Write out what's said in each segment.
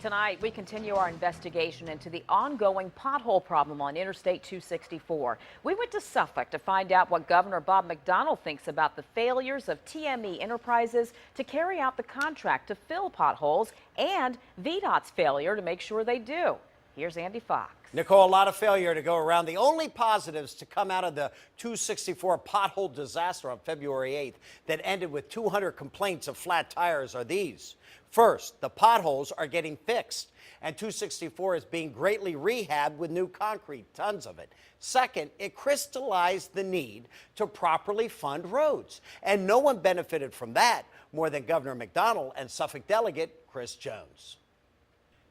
Tonight, we continue our investigation into the ongoing pothole problem on Interstate 264. We went to Suffolk to find out what Governor Bob McDonnell thinks about the failures of TME Enterprises to carry out the contract to fill potholes and VDOT's failure to make sure they do. Here's Andy Fox. Nicole, a lot of failure to go around. The only positives to come out of the 264 pothole disaster on February 8th that ended with 200 complaints of flat tires are these. First, the potholes are getting fixed, and 264 is being greatly rehabbed with new concrete, tons of it. Second, it crystallized the need to properly fund roads, and no one benefited from that more than Governor McDonnell and Suffolk Delegate Chris Jones.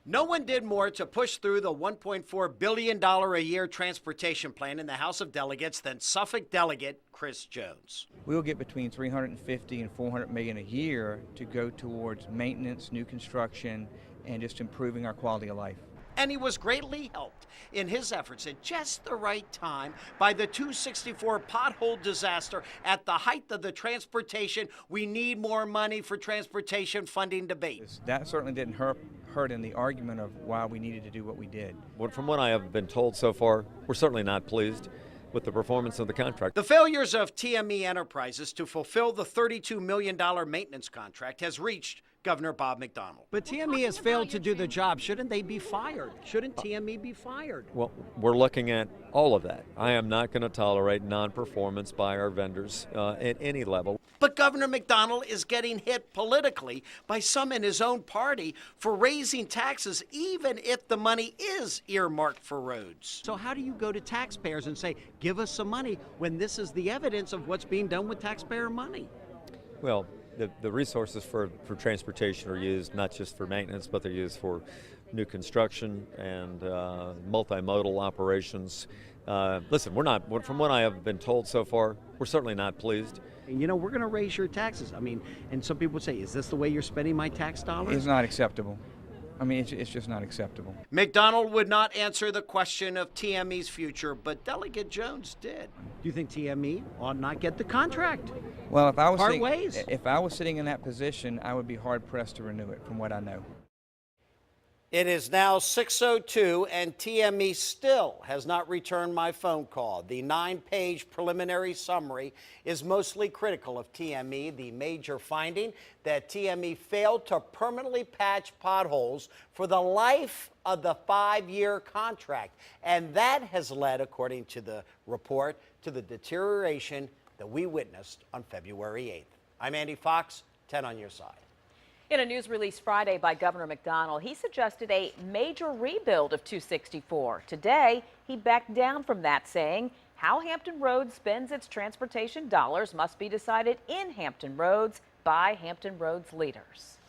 No one did more to push through the $1.4 billion a year transportation plan in the House of Delegates than Suffolk Delegate Chris Jones. We'll get between $350 and $400 million a year to go towards maintenance, new construction, and just improving our quality of life. And he was greatly helped in his efforts at just the right time by the 264 pothole disaster. At the height of the transportation, we need more money for transportation funding debate. That certainly didn't hurt in the argument of why we needed to do what we did. From what I have been told so far, we're certainly not pleased with the performance of the contract. The failures of TME Enterprises to fulfill the $32 million maintenance contract has reached Governor Bob McDonnell. But TME has failed to do the job. Shouldn't they be fired? Shouldn't TME be fired? Well, we're looking at all of that. I am not going to tolerate non-performance by our vendors at any level. But Governor McDonnell is getting hit politically by some in his own party for raising taxes, even if the money is earmarked for roads. So how do you go to taxpayers and say, give us some money, when this is the evidence of what's being done with taxpayer money? Well, the resources for transportation are used not just for maintenance, but they're used for new construction and multimodal operations. Listen, from what I have been told so far, we're certainly not pleased. You know, we're going to raise your taxes. I mean, and some people would say, is this the way you're spending my tax dollars? It's not acceptable. I mean, it's just not acceptable. McDonnell would not answer the question of TME's future, but Delegate Jones did. Do you think TME ought not get the contract? Well, if I was sitting in that position, I would be hard pressed to renew it, from what I know. It is now 6:02, and TME still has not returned my phone call. The 9-page preliminary summary is mostly critical of TME, the major finding that TME failed to permanently patch potholes for the life of the 5-year contract. And that has led, according to the report, to the deterioration that we witnessed on February 8th. I'm Andy Fox, 10 on your side. In a news release Friday by Governor McDonnell, he suggested a major rebuild of 264. Today, he backed down from that, saying how Hampton Roads spends its transportation dollars must be decided in Hampton Roads by Hampton Roads leaders.